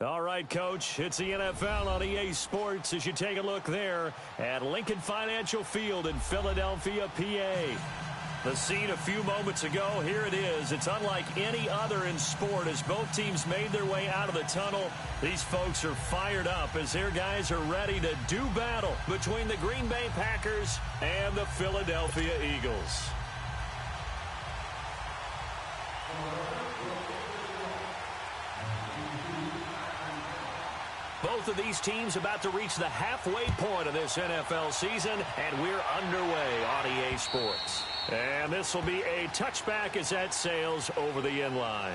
All right, Coach, it's the NFL on EA Sports as you take a look there at Lincoln Financial Field in Philadelphia, PA. The scene a few moments ago, here it is. It's unlike any other in sport as both teams made their way out of the tunnel. These folks are fired up as their guys are ready to do battle between the Green Bay Packers and the Philadelphia Eagles. Both of these teams about to reach the halfway point of this NFL season, and we're underway on EA Sports. And this will be a touchback as that sails over the end line.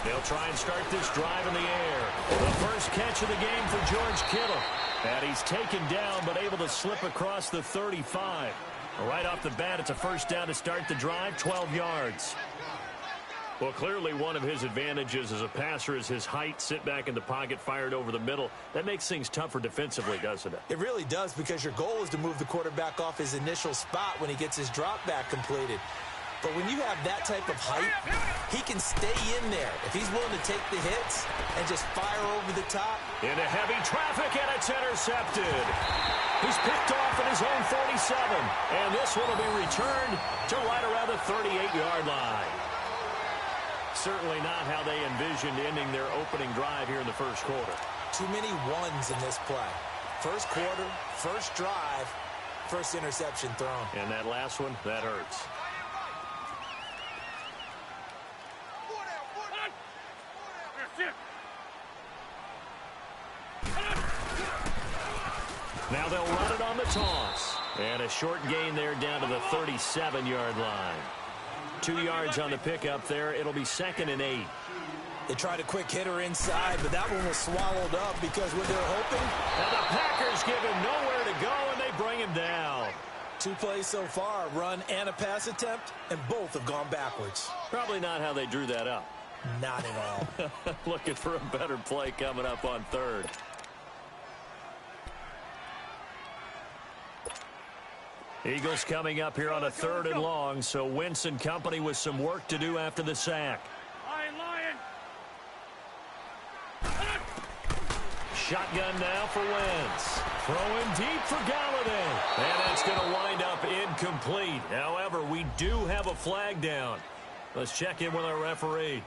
They'll try and start this drive in the air. The first catch of the game for George Kittle. And he's taken down but able to slip across the 35. Right off the bat, it's a first down to start the drive, 12 yards. Well, clearly one of his advantages as a passer is his height. Sit back in the pocket, fired over the middle. That makes things tougher defensively, doesn't it? It really does, because your goal is to move the quarterback off his initial spot when he gets his drop back completed. But when you have that type of height, he can stay in there if he's willing to take the hits and just fire over the top. Into heavy traffic, and it's intercepted. He's picked off at his own 47, and this one will be returned to right around the 38-yard line. Certainly not how they envisioned ending their opening drive here in the first quarter. Too many ones in this play. First quarter, first drive, first interception thrown. And that last one, that hurts. Now they'll run it on the toss. And a short gain there down to the 37-yard line. 2 yards on the pickup there. It'll be 2nd and 8. They tried a quick hitter inside, but that one was swallowed up because what they're hoping. And the Packers give him nowhere to go, and they bring him down. 2 plays so far, a run and a pass attempt, and both have gone backwards. Probably not how they drew that up. Not at all. Looking for a better play coming up on 3rd. Eagles coming up here on a 3rd and long, so Wentz and company with some work to do after the sack. Lion. Shotgun now for Wentz. Throwing deep for Galladay. And that's going to wind up incomplete. However, we do have a flag down. Let's check in with our referee.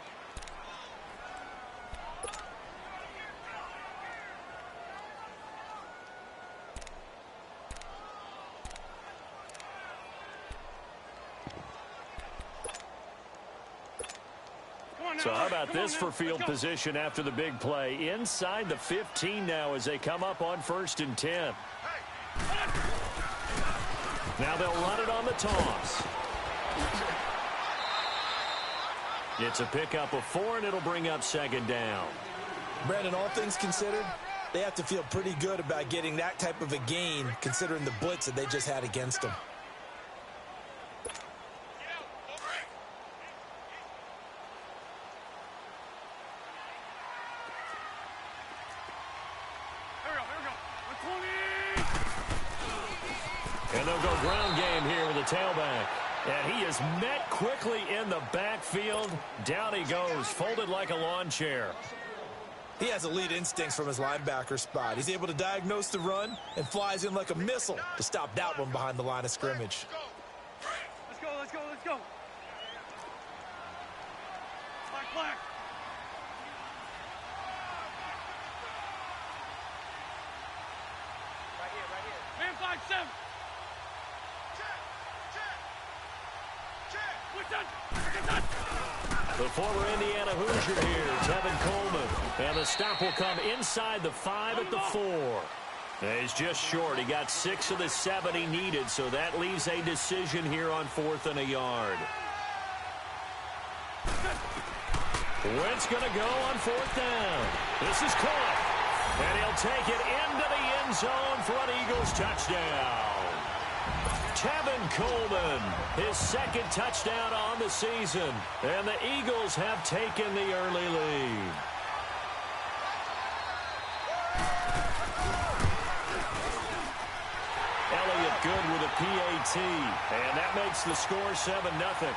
So how about this for field position after the big play? Inside the 15 now as they come up on 1st and 10. Now they'll run it on the toss. It's a pickup of 4, and it'll bring up 2nd down. Brandon, all things considered, they have to feel pretty good about getting that type of a gain considering the blitz that they just had against them. And they'll go ground game here with the tailback. And he is met quickly in the backfield. Down he goes, folded like a lawn chair. He has elite instincts from his linebacker spot. He's able to diagnose the run and flies in like a missile to stop that one behind the line of scrimmage. Let's go. Black. Right here. Man 5-7. The former Indiana Hoosier here, Tevin Coleman. And the stop will come inside the 5 at the 4. He's just short. He got 6 of the 7 he needed, so that leaves a decision here on 4th and a yard. Wentz going to go on 4th down. This is caught. And he'll take it into the end zone for an Eagles touchdown. Tevin Coleman, his second touchdown on the season. And the Eagles have taken the early lead. Elliott good with a PAT. And that makes the score 7-0.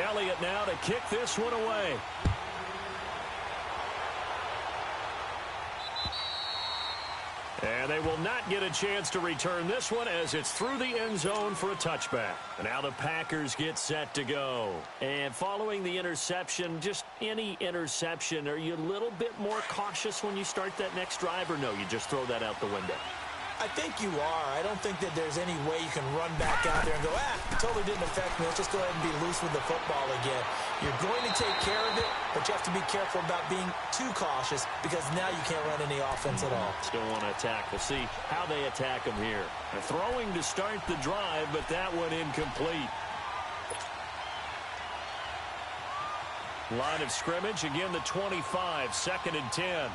Elliott now to kick this one away. And they will not get a chance to return this one as it's through the end zone for a touchback. And now the Packers get set to go. And following the interception, just any interception, are you a little bit more cautious when you start that next drive, or no, you just throw that out the window? I think you are. I don't think that there's any way you can run back out there and go, totally didn't affect me. Let's just go ahead and be loose with the football again. You're going to take care of it, but you have to be careful about being too cautious because now you can't run any offense at all. Still want to attack. We'll see how they attack them here. They're throwing to start the drive, but that one incomplete. Line of scrimmage, again the 25, 2nd and 10.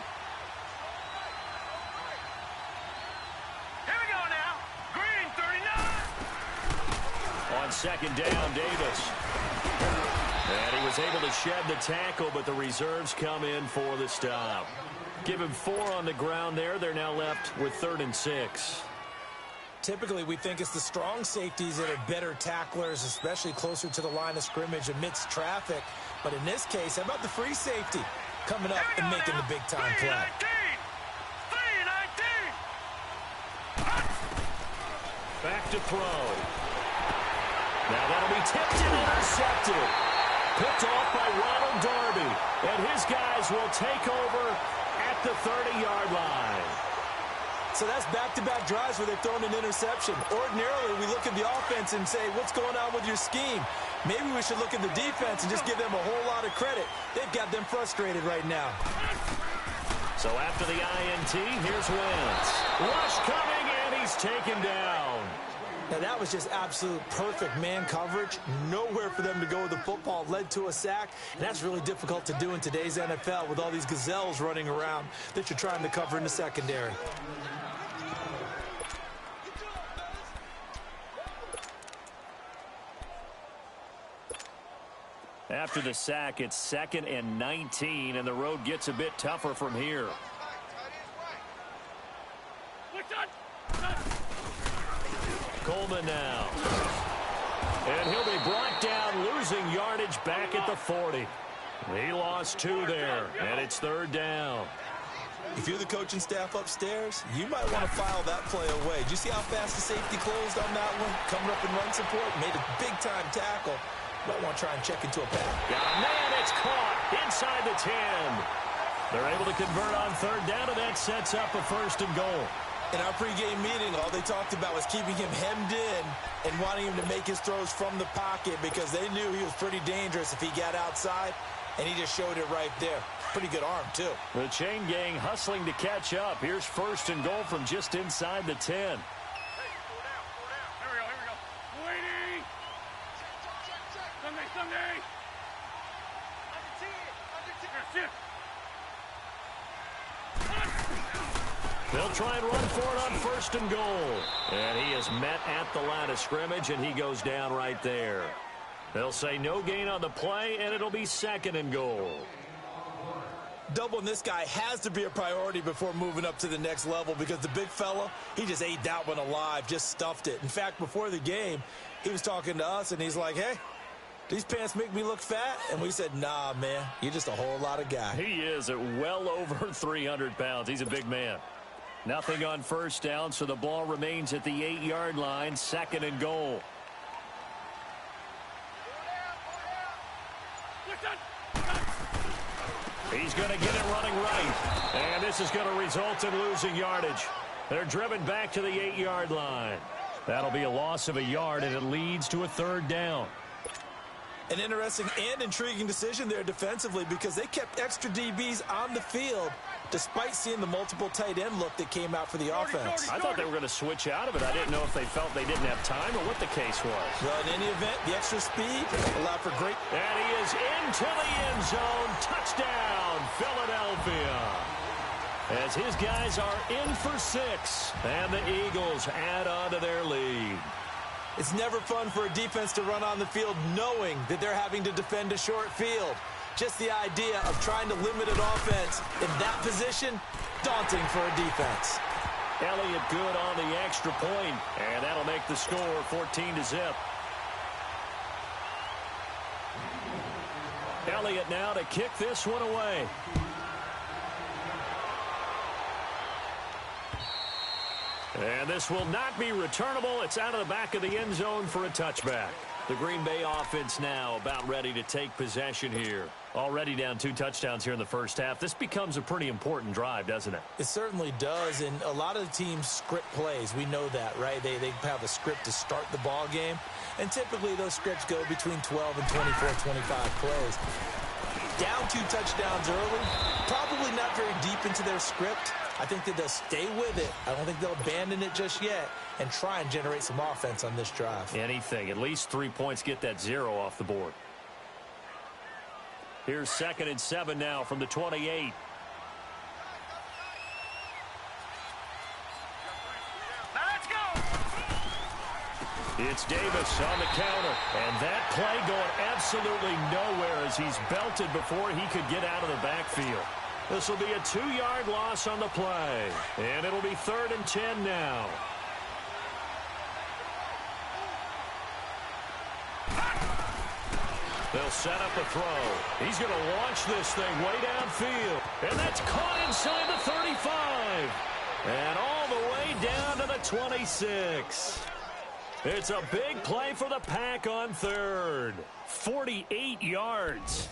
On 2nd down, Davis. And he was able to shed the tackle, but the reserves come in for the stop. Give him 4 on the ground there. They're now left with 3rd and 6. Typically, we think it's the strong safeties that are better tacklers, especially closer to the line of scrimmage amidst traffic. But in this case, how about the free safety coming up and making the big-time play? 3-19. Back to throw. Now that'll be tipped and intercepted. Picked off by Ronald Darby. And his guys will take over at the 30-yard line. So that's back-to-back drives where they've thrown an interception. Ordinarily, we look at the offense and say, what's going on with your scheme? Maybe we should look at the defense and just give them a whole lot of credit. They've got them frustrated right now. So after the INT, here's Wentz. Rush coming, and he's taken down. Now, that was just absolute perfect man coverage. Nowhere for them to go with the football. Led to a sack. And that's really difficult to do in today's NFL with all these gazelles running around that you're trying to cover in the secondary. After the sack, it's 2nd and 19, and the road gets a bit tougher from here. Coleman now. And he'll be brought down, losing yardage back at the 40. He lost 2 there, and it's 3rd down. If you're the coaching staff upstairs, you might want to file that play away. Did you see how fast the safety closed on that one? Coming up in run support, made a big-time tackle. Might want to try and check into a pass. Man, it's caught inside the 10. They're able to convert on 3rd down, and that sets up a 1st and goal. In our pregame meeting, all they talked about was keeping him hemmed in and wanting him to make his throws from the pocket because they knew he was pretty dangerous if he got outside, and he just showed it right there. Pretty good arm, too. The chain gang hustling to catch up. Here's 1st and goal from just inside the 10. Hey, slow down. Here we go. Waiting. Sunday. Under 10. They'll try and run for it on 1st and goal. And he is met at the line of scrimmage, and he goes down right there. They'll say no gain on the play, and it'll be 2nd and goal. Doubling this guy has to be a priority before moving up to the next level because the big fella, he just ate that one alive, just stuffed it. In fact, before the game, he was talking to us, and he's like, hey, these pants make me look fat? And we said, nah, man, you're just a whole lot of guy. He is at well over 300 pounds. He's a big man. Nothing on 1st down, so the ball remains at the 8-yard line, 2nd and goal. He's going to get it running right. And this is going to result in losing yardage. They're driven back to the 8-yard line. That'll be a loss of a yard, and it leads to a 3rd down. An interesting and intriguing decision there defensively because they kept extra DBs on the field despite seeing the multiple tight end look that came out for the offense. I thought they were going to switch out of it. I didn't know if they felt they didn't have time or what the case was. Well, in any event, the extra speed allowed for great. And he is into the end zone. Touchdown, Philadelphia. as his guys are in for 6, and the Eagles add on to their lead. It's never fun for a defense to run on the field knowing that they're having to defend a short field. Just the idea of trying to limit an offense in that position, daunting for a defense. Elliott good on the extra point, and that'll make the score 14-0. Elliott now to kick this one away. And this will not be returnable. It's out of the back of the end zone for a touchback. The Green Bay offense now about ready to take possession here. Already down 2 touchdowns here in the first half. This becomes a pretty important drive, doesn't it? It certainly does, and a lot of the teams script plays. We know that, right? They have a script to start the ball game, and typically those scripts go between 12 and 24, 25 plays. Down 2 touchdowns early, probably not very deep into their script. I think that they'll stay with it. I don't think they'll abandon it just yet and try and generate some offense on this drive. Anything. At least 3 points, get that 0 off the board. Here's 2nd and 7 now from the 28. Let's go! It's Davis on the counter, and that play going absolutely nowhere as he's belted before he could get out of the backfield. This will be a 2-yard loss on the play, and it'll be 3rd and 10 now. They'll set up a throw. He's going to launch this thing way downfield, and that's caught inside the 35, and all the way down to the 26. It's a big play for the Pack on 3rd. 48 yards.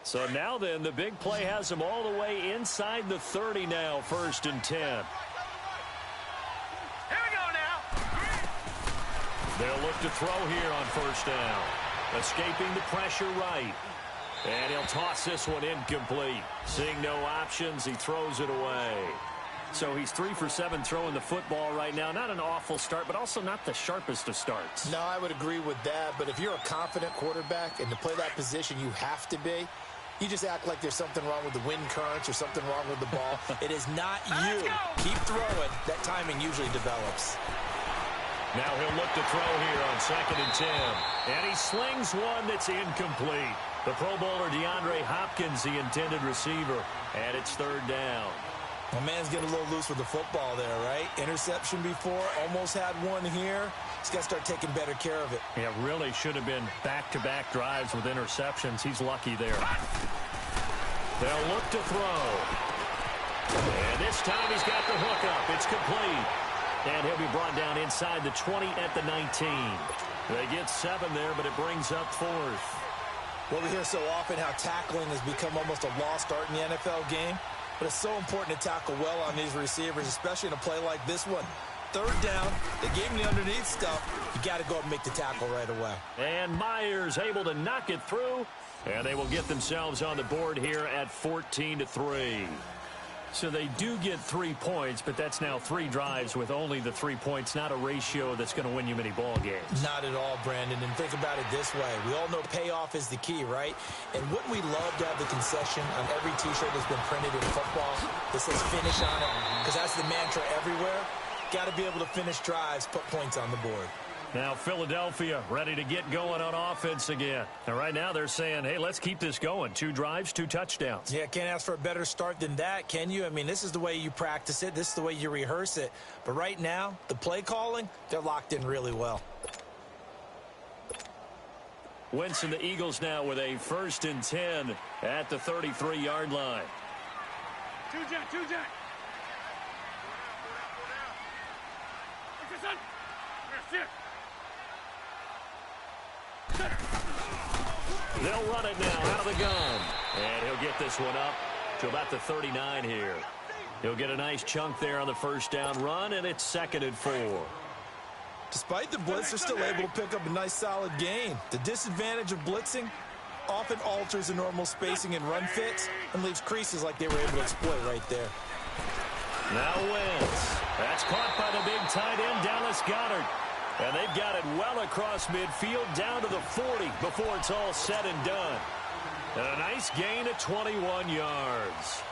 So now then, the big play has them all the way inside the 30 now, 1st and 10. Here we go now. They'll look to throw here on 1st down. Escaping the pressure right. And he'll toss this one incomplete. Seeing no options, he throws it away. So he's 3 for 7 throwing the football right now. Not an awful start, but also not the sharpest of starts. No, I would agree with that. But if you're a confident quarterback and to play that position, you have to be. You just act like there's something wrong with the wind currents or something wrong with the ball. It is not you. Keep throwing. That timing usually develops. Now he'll look to throw here on 2nd and 10. And he slings one that's incomplete. The Pro Bowler DeAndre Hopkins, the intended receiver. And it's 3rd down. My man's getting a little loose with the football there, right? Interception before, almost had one here. He's got to start taking better care of it. Yeah, really should have been back-to-back drives with interceptions. He's lucky there. They'll look to throw. And this time he's got the hookup. It's complete. And he'll be brought down inside the 20 at the 19. They get 7 there, but it brings up 4th. Well, we hear so often how tackling has become almost a lost art in the NFL game. But it's so important to tackle well on these receivers, especially in a play like this one. 3rd down, they gave him the underneath stuff. You got to go up and make the tackle right away. And Myers able to knock it through. And they will get themselves on the board here at 14-3. So they do get 3 points, but that's now 3 drives with only the 3 points, not a ratio that's going to win you many ball games. Not at all, Brandon. And think about it this way. We all know payoff is the key, right? And wouldn't we love to have the concession on every T-shirt that's been printed in football that says finish on it? Because that's the mantra everywhere. Got to be able to finish drives, put points on the board. Now Philadelphia ready to get going on offense again. And right now they're saying, hey, let's keep this going. 2 drives, 2 touchdowns. Yeah, can't ask for a better start than that, can you? I mean, this is the way you practice it. This is the way you rehearse it. But right now, the play calling, they're locked in really well. Wentz and the Eagles now with a 1st and 10 at the 33-yard line. Two Jack. What's your son? Here, sit. They'll run it now out of the gun. And he'll get this one up to about the 39 here. He'll get a nice chunk there on the 1st down run, and it's 2nd and 4. Despite the blitz, they're still able to pick up a nice solid gain. The disadvantage of blitzing often alters the normal spacing and run fits and leaves creases like they were able to exploit right there. Now Wentz. That's caught by the big tight end, Dallas Goedert. And they've got it well across midfield down to the 40 before it's all said and done. And a nice gain of 21 yards.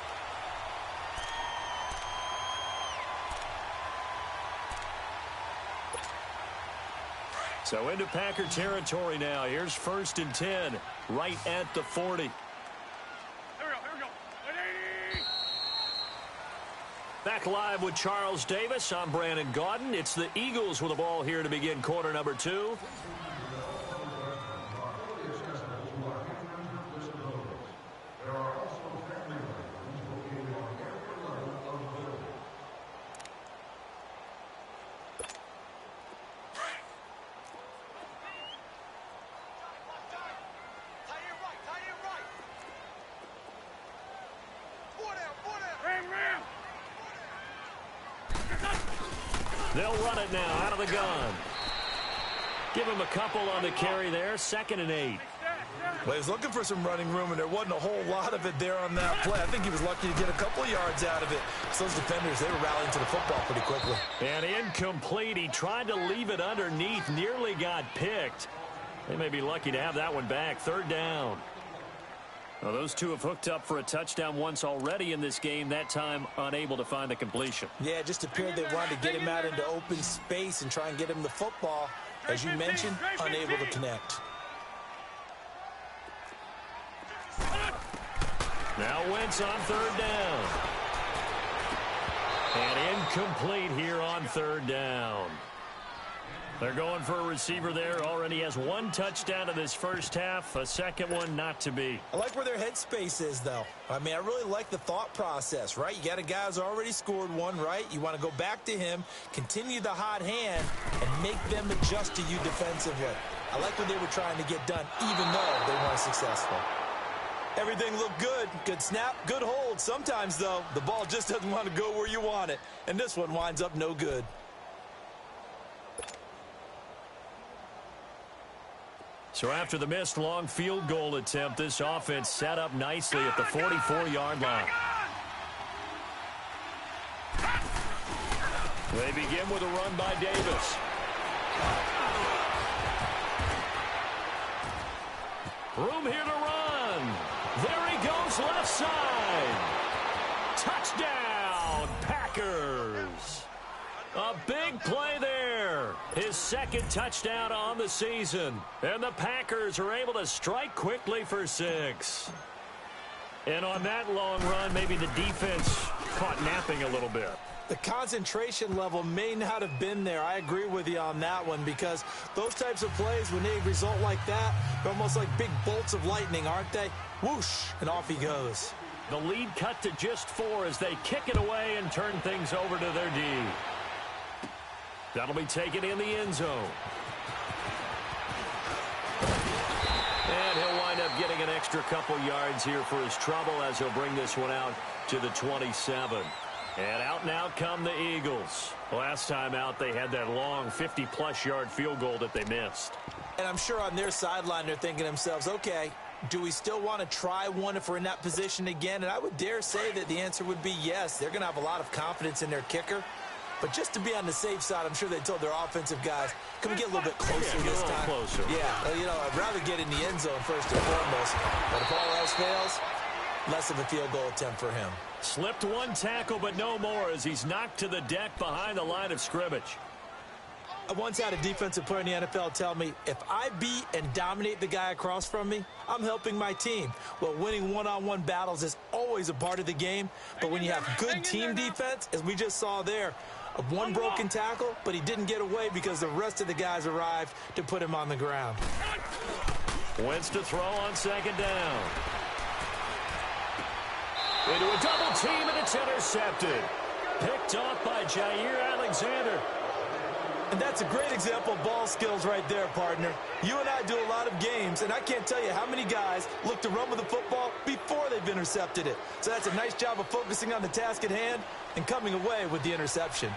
So into Packer territory now. Here's 1st and 10, right at the 40. Here we go. Ready? Back live with Charles Davis. I'm Brandon Gaudin. It's the Eagles with the ball here to begin quarter number 2. They'll run it now out of the gun. Give him a couple on the carry there. 2nd and 8. Well, he was looking for some running room, and there wasn't a whole lot of it there on that play. I think he was lucky to get a couple of yards out of it. So those defenders, they were rallying to the football pretty quickly. And incomplete. He tried to leave it underneath. Nearly got picked. They may be lucky to have that one back. 3rd down. Well, those two have hooked up for a touchdown once already in this game, that time unable to find the completion. Yeah, it just appeared they wanted to get him out into open space and try and get him the football. As you mentioned, unable to connect. Now Wentz on 3rd down. And incomplete here on 3rd down. They're going for a receiver there. Already has 1 touchdown in this first half. A second one not to be. I like where their headspace is, though. I mean, I really like the thought process, right? You got a guy who's already scored one, right? You want to go back to him, continue the hot hand, and make them adjust to you defensively. I like what they were trying to get done, even though they weren't successful. Everything looked good. Good snap, good hold. Sometimes, though, the ball just doesn't want to go where you want it. And this one winds up no good. So after the missed long field goal attempt, this offense set up nicely at the 44-yard line. They begin with a run by Davis. Room here to run. There he goes, left side. Touchdown, Packers. A big play there. His 2nd touchdown on the season. And the Packers are able to strike quickly for 6. And on that long run, maybe the defense caught napping a little bit. The concentration level may not have been there. I agree with you on that one, because those types of plays, when they result like that, they're almost like big bolts of lightning, aren't they? Whoosh, and off he goes. The lead cut to just 4 as they kick it away and turn things over to their D. That'll be taken in the end zone. And he'll wind up getting an extra couple yards here for his trouble as he'll bring this one out to the 27. And out now come the Eagles. Last time out, they had that long 50-plus yard field goal that they missed. And I'm sure on their sideline, they're thinking to themselves, okay, do we still want to try one if we're in that position again? And I would dare say that the answer would be yes. They're going to have a lot of confidence in their kicker. But just to be on the safe side, I'm sure they told their offensive guys, can we get a little bit closer this time? Closer. Yeah, you know, I'd rather get in the end zone first and foremost. But if all else fails, less of a field goal attempt for him. Slipped 1 tackle, but no more as he's knocked to the deck behind the line of scrimmage. I once had a defensive player in the NFL tell me, if I beat and dominate the guy across from me, I'm helping my team. Well, winning one-on-one battles is always a part of the game, but when you have good team defense, as we just saw there, one broken tackle, but he didn't get away because the rest of the guys arrived to put him on the ground. Wentz to throw on 2nd down. Into a double team, and it's intercepted. Picked off by Jair Alexander. And that's a great example of ball skills right there, partner. You and I do a lot of games, and I can't tell you how many guys look to run with the football before they've intercepted it. So that's a nice job of focusing on the task at hand and coming away with the interception.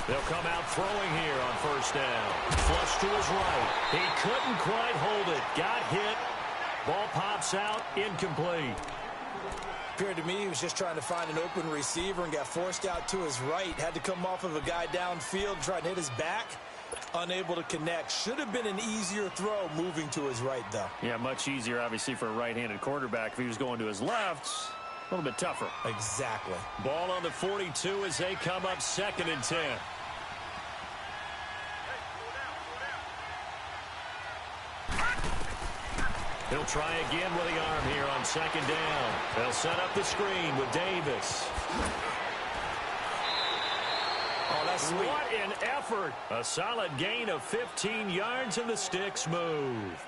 They'll come out throwing here on 1st down. Flush to his right. He couldn't quite hold it. Got hit. Ball pops out. Incomplete. Appeared to me he was just trying to find an open receiver and got forced out to his right. Had to come off of a guy downfield, try to hit his back. Unable to connect. Should have been an easier throw moving to his right, though. Yeah, much easier, obviously, for a right-handed quarterback. If he was going to his left, a little bit tougher. Exactly. Ball on the 42 as they come up 2nd and 10. He'll try again with the arm here on 2nd down. They'll set up the screen with Davis. Oh, that's sweet. What an effort. A solid gain of 15 yards and the sticks move.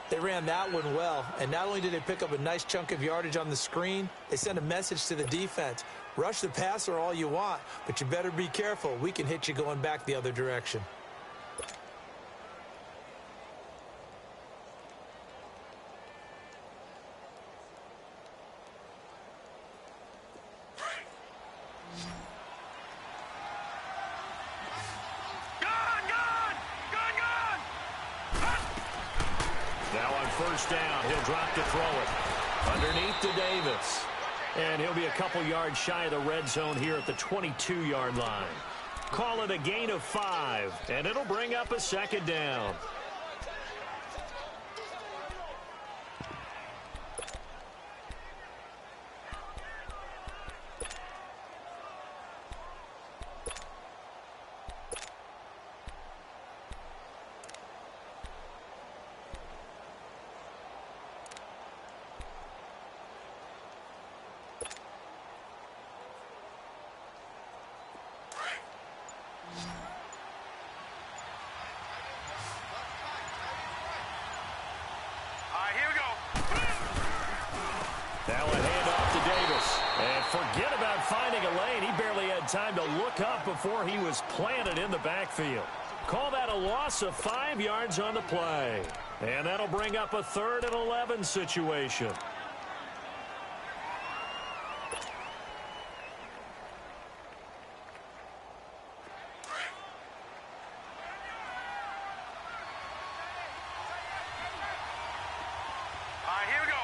They ran that one well, and not only did they pick up a nice chunk of yardage on the screen, they sent a message to the defense. Rush the passer all you want, but you better be careful. We can hit you going back the other direction. Now on 1st down, he'll drop to throw it. Underneath to Davis. And he'll be a couple yards shy of the red zone here at the 22-yard line. Call it a gain of 5, and it'll bring up a 2nd down. Here we go. Now a handoff to Davis. And forget about finding a lane. He barely had time to look up before he was planted in the backfield. Call that a loss of 5 yards on the play. And that'll bring up a 3rd and 11 situation. Here we go.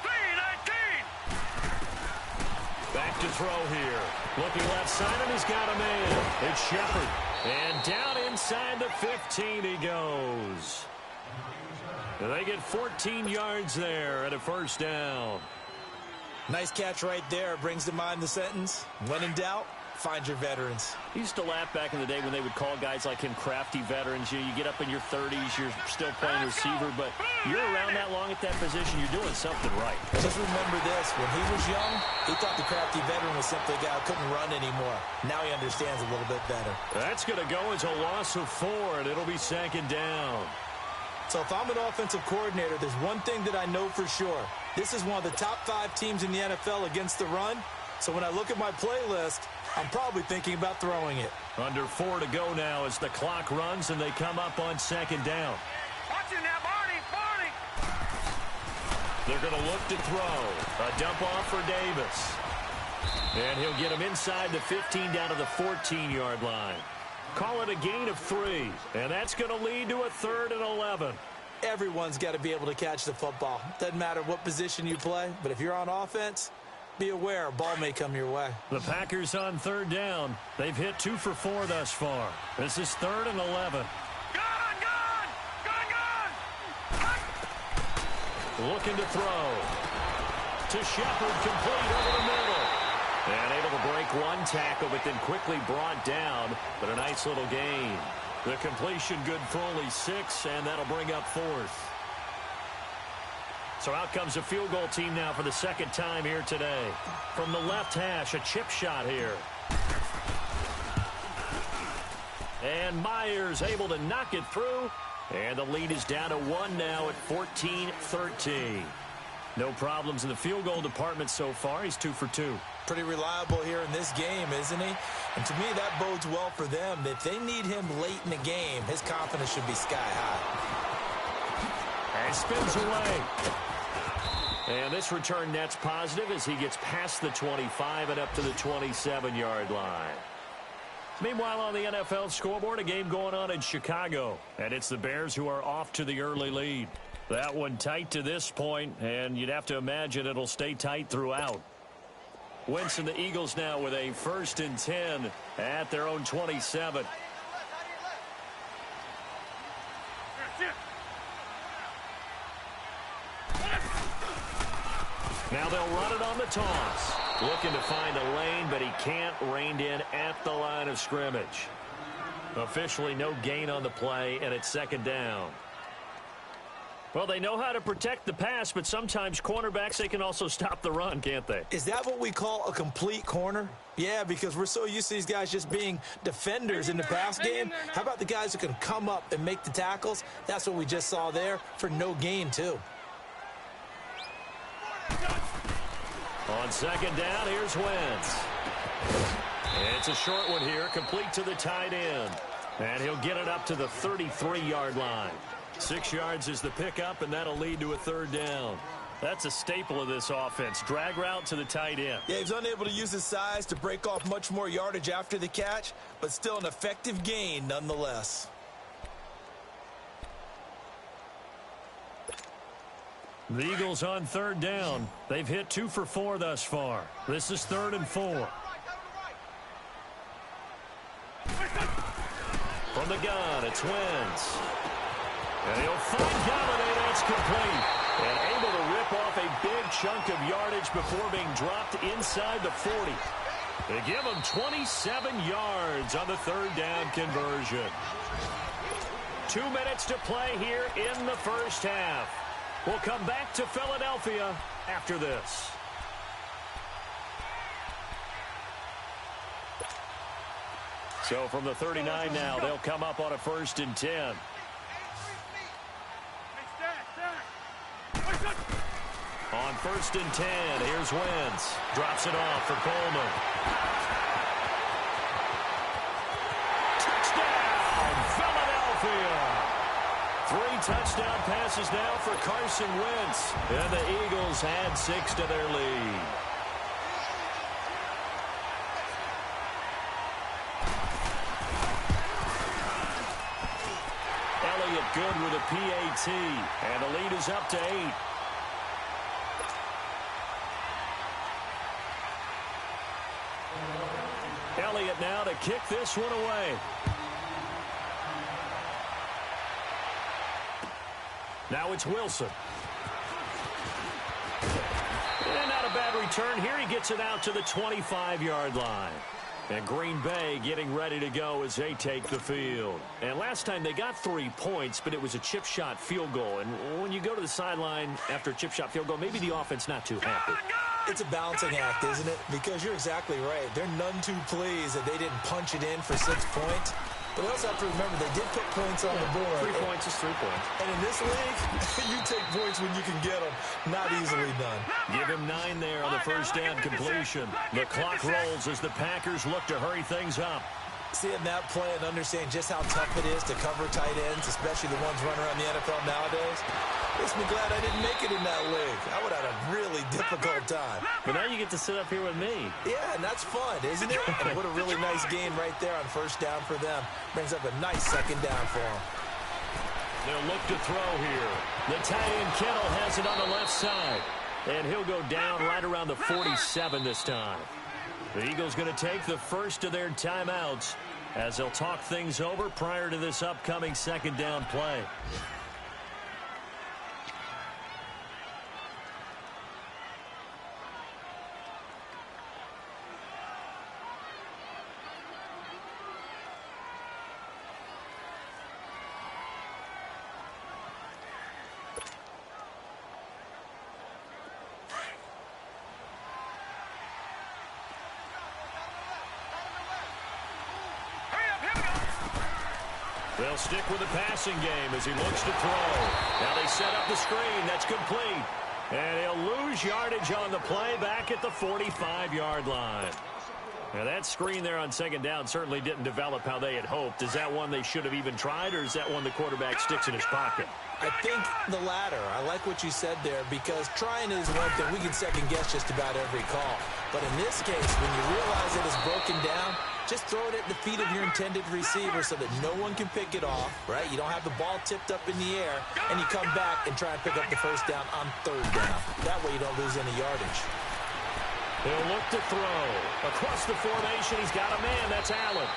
3-19. Back to throw here. Looking left side, and he's got a man. It's Shepard. And down inside the 15 he goes. They get 14 yards there at a 1st down. Nice catch right there. Brings to mind the sentence, when in doubt, find your veterans. He used to laugh back in the day when they would call guys like him crafty veterans. You get up in your 30s, you're still playing receiver, but you're around that long at that position, you're doing something right. Just remember this, when he was young, he thought the crafty veteran was simply a guy who couldn't run anymore. Now he understands a little bit better. That's going to go as a loss of 4, and it'll be 2nd down. So if I'm an offensive coordinator, there's one thing that I know for sure. This is one of the top 5 teams in the NFL against the run. So when I look at my playlist, I'm probably thinking about throwing it. Under 4 to go now as the clock runs and they come up on 2nd down. Watch it now, Barney. Barney. They're going to look to throw. A dump off for Davis. And he'll get him inside the 15 down to the 14-yard line. Call it a gain of 3. And that's going to lead to a 3rd and 11. Everyone's got to be able to catch the football. Doesn't matter what position you play, but if you're on offense, be aware a ball may come your way. The Packers on 3rd down. They've hit 2 for 4 thus far. This is 3rd and 11. Gun! Looking to throw. To Shepard, complete over the middle. And able to break one tackle, but then quickly brought down. But a nice little gain. The completion good for only 6, and that'll bring up 4th. So out comes a field goal team now for the 2nd time here today. From the left hash, a chip shot here. And Myers able to knock it through. And the lead is down to 1 now at 14-13. No problems in the field goal department so far. He's 2 for 2. Pretty reliable here in this game, isn't he? And to me, that bodes well for them. If they need him late in the game, his confidence should be sky high. And spins away. And this return net's positive as he gets past the 25 and up to the 27-yard line. Meanwhile, on the NFL scoreboard, a game going on in Chicago. And it's the Bears who are off to the early lead. That one tight to this point, and you'd have to imagine it'll stay tight throughout. Wentz and the Eagles now with a 1st and 10 at their own 27. Now they'll run it on the toss. Looking to find a lane, but he can't rein in at the line of scrimmage. Officially no gain on the play, and it's 2nd down. Well, they know how to protect the pass, but sometimes cornerbacks, they can also stop the run, can't they? Is that what we call a complete corner? Yeah, because we're so used to these guys just being defenders in the pass game. How about the guys who can come up and make the tackles? That's what we just saw there for no gain, too. On 2nd down, here's Wentz. It's a short one here, complete to the tight end. And he'll get it up to the 33-yard line. 6 yards is the pickup, and that'll lead to a 3rd down. That's a staple of this offense. Drag route to the tight end. Yeah, he's unable to use his size to break off much more yardage after the catch, but still an effective gain nonetheless. The Eagles on 3rd down. They've hit 2 for 4 thus far. This is 3rd and 4. From the gun, it's Wentz. And he'll find Galladay. That's complete. And able to rip off a big chunk of yardage before being dropped inside the 40. They give him 27 yards on the 3rd down conversion. 2 minutes to play here in the 1st half. We'll come back to Philadelphia after this. So from the 39 now, they'll come up on a 1st and 10. On 1st and 10, here's Wentz. Drops it off for Coleman. Touchdown, Philadelphia! 3 touchdown passes now for Carson Wentz. And the Eagles add 6 to their lead. Elliott good with a PAT. And the lead is up to 8. Elliott now to kick this one away. Now it's Wilson. And not a bad return here. He gets it out to the 25-yard line. And Green Bay getting ready to go as they take the field. And last time they got 3 points, but it was a chip shot field goal. And when you go to the sideline after a chip shot field goal, maybe the offense not too happy. It's a balancing act, isn't it? Because you're exactly right. They're none too pleased that they didn't punch it in for 6 points. But we also have to remember they did put points on the board. 3 points is 3 points. And in this league, you take points when you can get them. Not easily done. Give him 9 there on the 1st down completion. The clock rolls as the Packers look to hurry things up. Seeing that play and understanding just how tough it is to cover tight ends, especially the ones running around the NFL nowadays, makes me glad I didn't make it in that league. I would have had a really difficult time. But now you get to sit up here with me. Yeah, and that's fun, isn't it? And what a really nice gain right there on 1st down for them. Brings up a nice 2nd down for them. They'll look to throw here. The tight end Kittle has it on the left side. And he'll go down right around the 47 this time. The Eagles going to take the first of their timeouts as they'll talk things over prior to this upcoming 2nd down play. They'll stick with the passing game as he looks to throw. Now they set up the screen. That's complete. And he'll lose yardage on the play back at the 45-yard line. Now that screen there on 2nd down certainly didn't develop how they had hoped. Is that one they should have even tried, or is that one the quarterback sticks in his pocket? I think the latter. I like what you said there, because trying is one thing. We can second-guess just about every call. But in this case, when you realize it is broken down, just throw it at the feet of your intended receiver so that no one can pick it off, right? You don't have the ball tipped up in the air, and you come back and try and pick up the 1st down on 3rd down. That way you don't lose any yardage. He'll look to throw. Across the formation, he's got a man. That's Allen.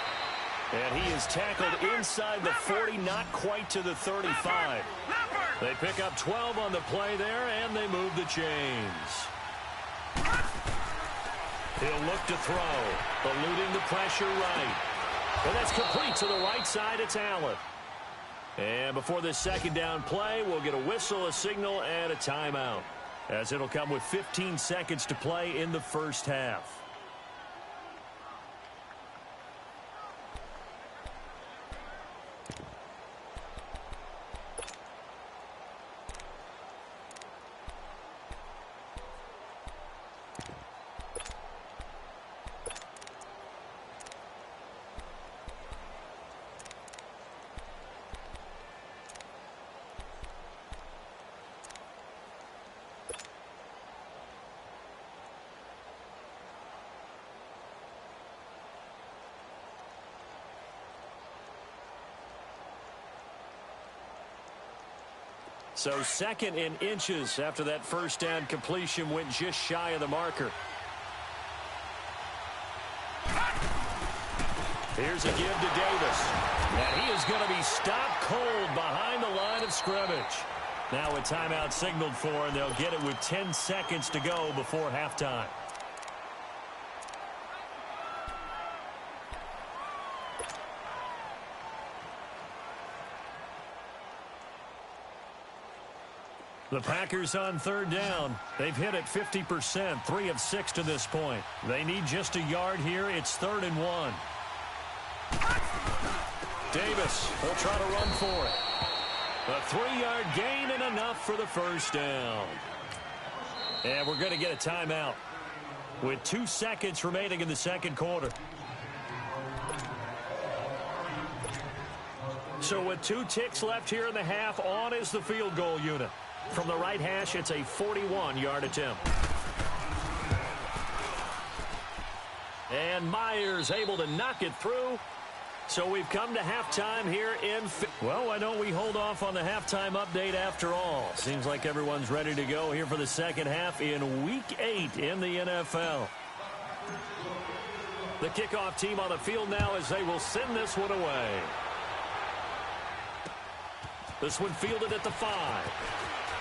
And he is tackled inside the 40, not quite to the 35. They pick up 12 on the play there, and they move the chains. He'll look to throw, eluding the pressure right. And that's complete to the right side. It's Allen. And before this second down play, we'll get a whistle, a signal, and a timeout, as it'll come with 15 seconds to play in the first half. So second in inches after that first down completion went just shy of the marker. Here's a give to Davis. And he is going to be stopped cold behind the line of scrimmage. Now a timeout signaled for, and they'll get it with 10 seconds to go before halftime. The Packers on third down. They've hit it 50%, 3 of 6 to this point. They need just a yard here. It's 3rd and 1. Davis will try to run for it. A 3-yard gain and enough for the first down. And we're going to get a timeout with 2 seconds remaining in the second quarter. So with 2 ticks left here in the half, on is the field goal unit. From the right hash, it's a 41-yard attempt. And Myers able to knock it through. So we've come to halftime here in... Well, why don't we hold off on the halftime update after all? Seems like everyone's ready to go here for the second half in Week 8 in the NFL. The kickoff team on the field now as they will send this one away. This one fielded at the 5.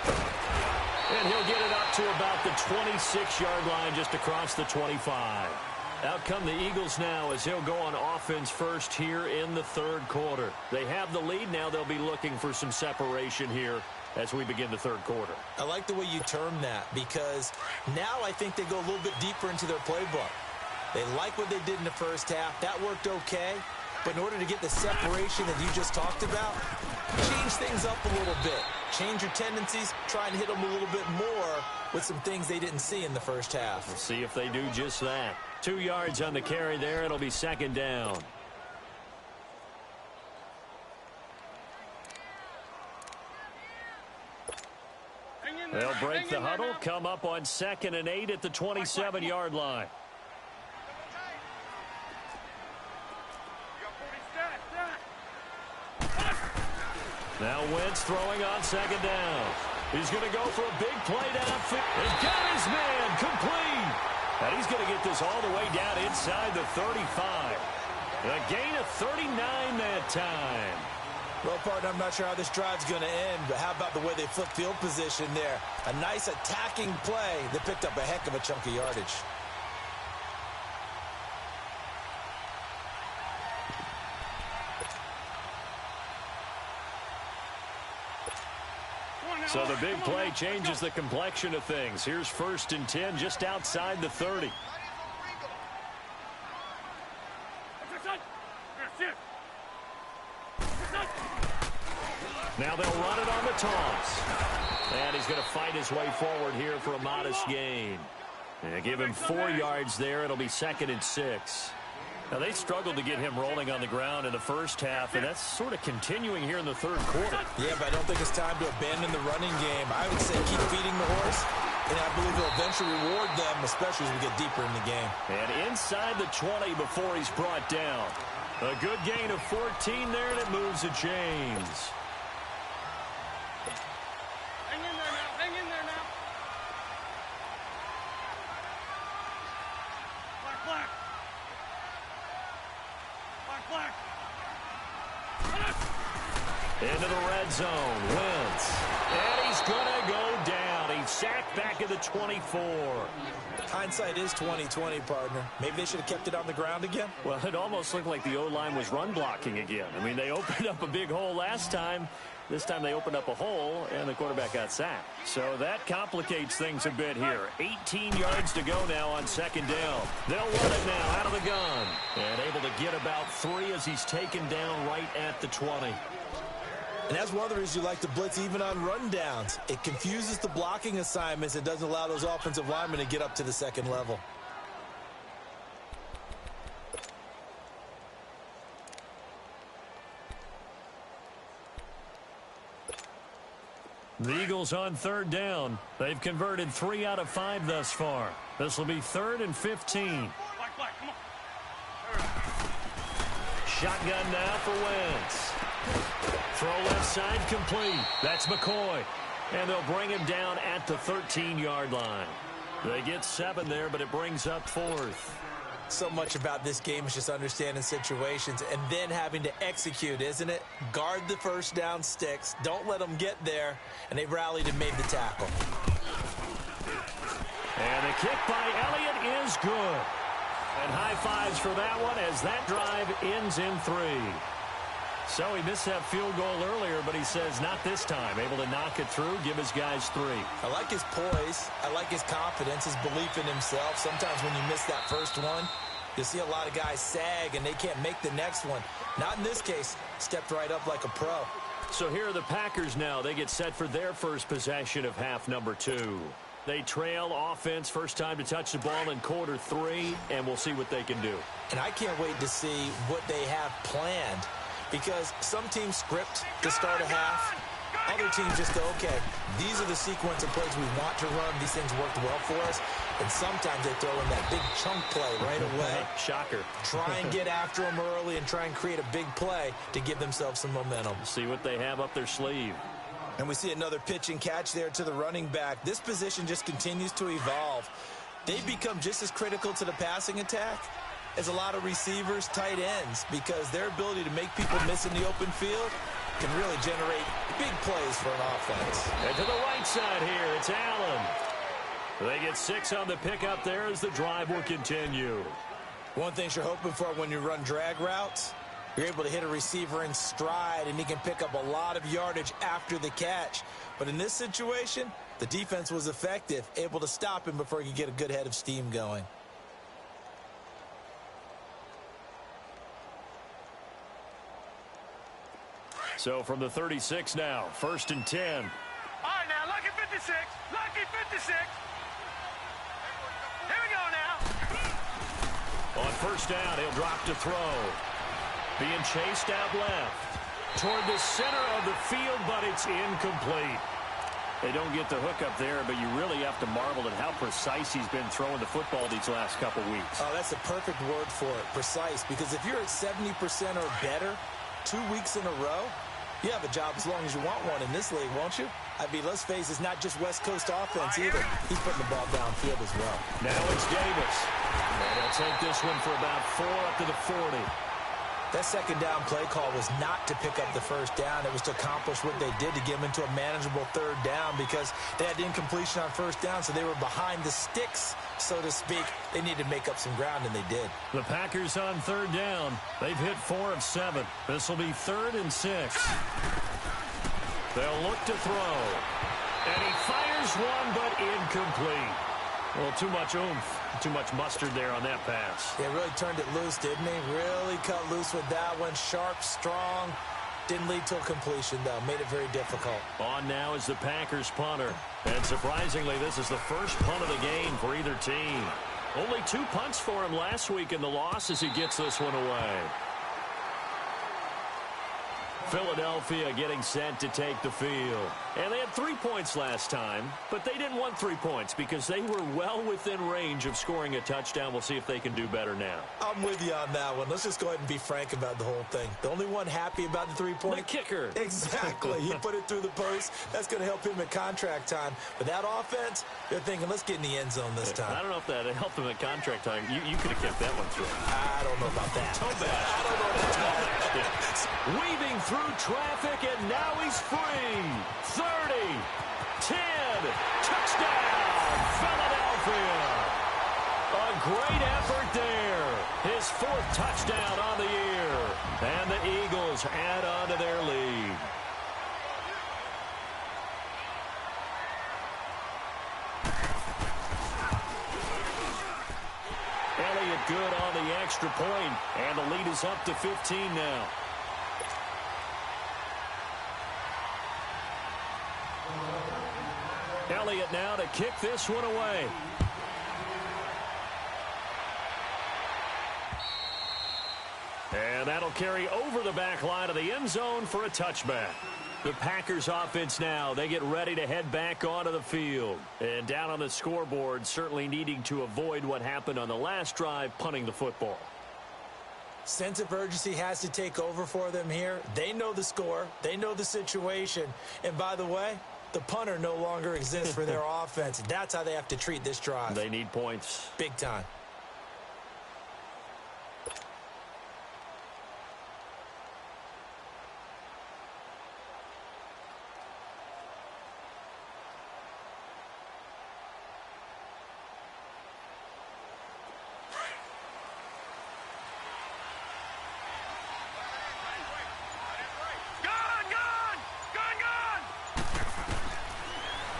And he'll get it up to about the 26-yard line, just across the 25. Out come the Eagles now as he'll go on offense first here in the third quarter. They have the lead. Now they'll be looking for some separation here as we begin the third quarter. I like the way you term that, because now I think they go a little bit deeper into their playbook. They like what they did in the first half. That worked okay. But in order to get the separation that you just talked about, change things up a little bit. Change your tendencies, try and hit them a little bit more with some things they didn't see in the first half. We'll see if they do just that. 2 yards on the carry there. It'll be second down. They'll break the huddle, come up on 2nd and 8 at the 27-yard line. Now Wentz throwing on second down. He's going to go for a big play downfield. And got his man complete. And he's going to get this all the way down inside the 35. A gain of 39 that time. Well, partner, I'm not sure how this drive's going to end, but how about the way they flip field position there? A nice attacking play that picked up a heck of a chunk of yardage. So the big play changes the complexion of things. Here's 1st and 10 just outside the 30. Now they'll run it on the toss. And he's going to fight his way forward here for a modest gain. And give him 4 yards there. It'll be 2nd and 6. Now, they struggled to get him rolling on the ground in the first half, and that's sort of continuing here in the third quarter. Yeah, but I don't think it's time to abandon the running game. I would say keep feeding the horse, and I believe he'll eventually reward them, especially as we get deeper in the game. And inside the 20 before he's brought down. A good gain of 14 there, and it moves the chains. Into the red zone. Wentz. And he's going to go down. He's sacked back at the 24. Hindsight is 20/20, partner. Maybe they should have kept it on the ground again. Well, it almost looked like the O-line was run blocking again. I mean, they opened up a big hole last time. This time they opened up a hole, and the quarterback got sacked. So that complicates things a bit here. 18 yards to go now on second down. They'll run it now out of the gun. And able to get about 3 as he's taken down right at the 20. And that's one of the reasons you like to blitz even on rundowns. It confuses the blocking assignments. It doesn't allow those offensive linemen to get up to the second level. The Eagles on third down. They've converted 3 out of 5 thus far. This will be 3rd and 15. Come on. Shotgun now for Wentz. Throw left side complete. That's McCoy. And they'll bring him down at the 13-yard line. They get 7 there, but it brings up 4th. So much about this game is just understanding situations and then having to execute, isn't it? Guard the first down sticks. Don't let them get there. And they rallied and made the tackle. And the kick by Elliott is good. And high fives for that one as that drive ends in 3. So he missed that field goal earlier, but he says not this time. Able to knock it through, give his guys 3. I like his poise. I like his confidence, his belief in himself. Sometimes when you miss that first one, you see a lot of guys sag and they can't make the next one. Not in this case. Stepped right up like a pro. So here are the Packers now. They get set for their first possession of half number 2. They trail offense, first time to touch the ball in quarter 3, and we'll see what they can do. And I can't wait to see what they have planned. Because some teams script to start a half. Other teams just go, okay, these are the sequence of plays we want to run. These things worked well for us. And sometimes they throw in that big chunk play right away. Shocker. Try and get after them early and try and create a big play to give themselves some momentum. See what they have up their sleeve. And we see another pitch and catch there to the running back. This position just continues to evolve. They become just as critical to the passing attack as a lot of receivers, tight ends, because their ability to make people miss in the open field can really generate big plays for an offense. And to the right side here, it's Allen. They get 6 on the pickup there as the drive will continue. One thing you're hoping for when you run drag routes, you're able to hit a receiver in stride, and he can pick up a lot of yardage after the catch. But in this situation, the defense was effective, able to stop him before he could get a good head of steam going. So from the 36 now, 1st and 10. All right, now, lucky 56. Lucky 56. Here we go now. On first down, he'll drop to throw. Being chased out left. Toward the center of the field, but it's incomplete. They don't get the hook up there, but you really have to marvel at how precise he's been throwing the football these last couple weeks. Oh, that's a perfect word for it, precise, because if you're at 70% or better 2 weeks in a row, you have a job as long as you want one in this league, won't you? I mean, let's face it, it's not just West Coast offense either. He's putting the ball downfield as well. Now it's Davis. And he'll take this one for about 4 up to the 40. That second down play call was not to pick up the first down. It was to accomplish what they did to get them into a manageable third down because they had incompletion on first down, so they were behind the sticks, so to speak. They needed to make up some ground, and they did. The Packers on third down. They've hit 4 of 7. This will be 3rd and 6. They'll look to throw. And he fires one, but incomplete. Well, too much oomph, too much mustard there on that pass. They really turned it loose, didn't he? Really cut loose with that one. Sharp, strong. Didn't lead to a completion, though. Made it very difficult. On now is the Packers punter. And surprisingly, this is the first punt of the game for either team. Only 2 punts for him last week in the loss as he gets this one away. Philadelphia getting set to take the field. And they had 3 points last time, but they didn't want 3 points because they were well within range of scoring a touchdown. We'll see if they can do better now. I'm with you on that one. Let's just go ahead and be frank about the whole thing. The only one happy about the 3-point. The kicker. Exactly. He put it through the post. That's going to help him at contract time. But that offense, they're thinking, let's get in the end zone this time. I don't know if that helped him at contract time. You could have kicked that one through. I don't know about that. Toe bash. I don't know about that. Weaving through traffic, and now he's free. 30, 10, touchdown, Philadelphia. A great effort there. His 4th touchdown on the year. And the Eagles add on to their lead. Elliott good on the extra point, and the lead is up to 15 now. Elliott now to kick this one away. And that'll carry over the back line of the end zone for a touchback. The Packers offense now, they get ready to head back onto the field. And down on the scoreboard, certainly needing to avoid what happened on the last drive, punting the football. Sense of urgency has to take over for them here. They know the score. They know the situation. And by the way, the punter no longer exists for their offense. That's how they have to treat this drive. They need points. Big time.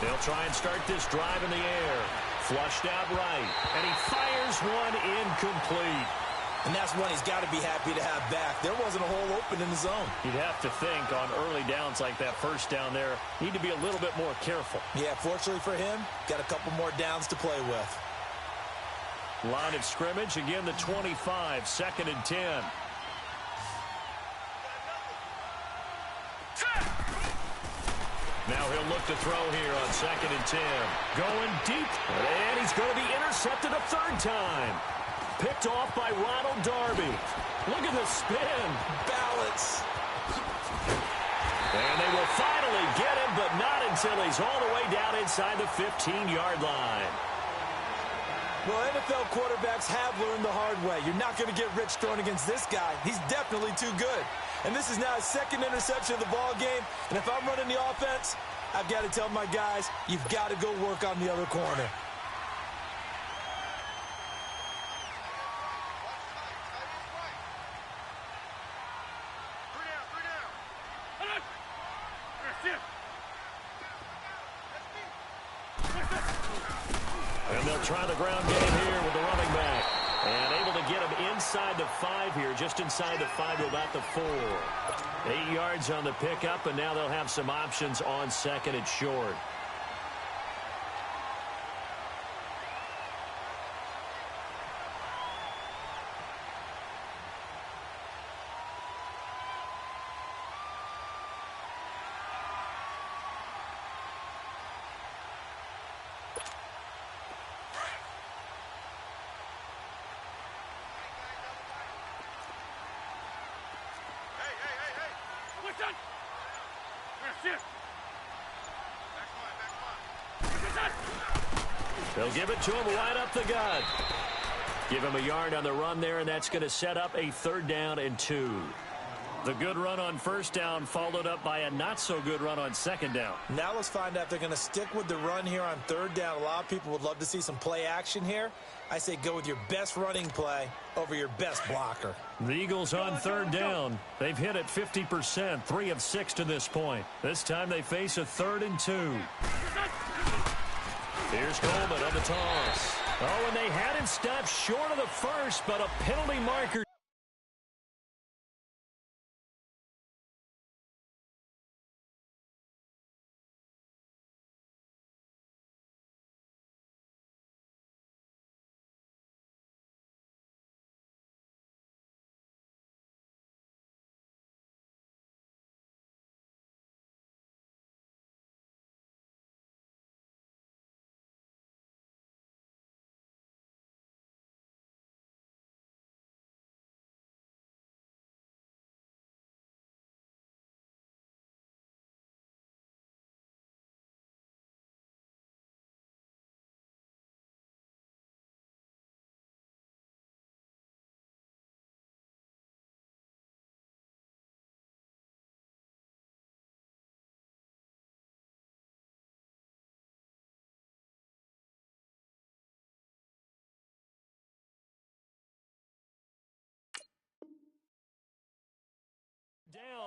They'll try and start this drive in the air. Flushed out right. And he fires one incomplete. And that's one he's got to be happy to have back. There wasn't a hole open in the zone. You'd have to think on early downs like that first down there, need to be a little bit more careful. Yeah, fortunately for him, got a couple more downs to play with. Line of scrimmage, again the 25, 2nd and 10. Now he'll look to throw here on 2nd and 10. Going deep, and he's going to be intercepted a 3rd time. Picked off by Ronald Darby. Look at the spin. Balance. And they will finally get him, but not until he's all the way down inside the 15-yard line. Well, NFL quarterbacks have learned the hard way. You're not going to get rich throwing against this guy. He's definitely too good. And this is now his 2nd interception of the ball game. And if I'm running the offense, I've got to tell my guys, you've got to go work on the other corner. And they'll try the ground game here with the running back. And able to get him inside the 5 here, just inside the 5 to about the 4. 8 yards on the pickup, and now they'll have some options on 2nd and short. They'll give it to him right up the gut. Give him a yard on the run there, and that's going to set up a 3rd down and 2. The good run on 1st down followed up by a not-so-good run on 2nd down. Now let's find out if they're going to stick with the run here on 3rd down. A lot of people would love to see some play action here. I say go with your best running play over your best blocker. The Eagles on 3rd down. They've hit it 50%, 3 of 6 to this point. This time they face a 3rd and 2. Here's Coleman on the toss. Oh, and they had him stopped short of the 1st, but a penalty marker.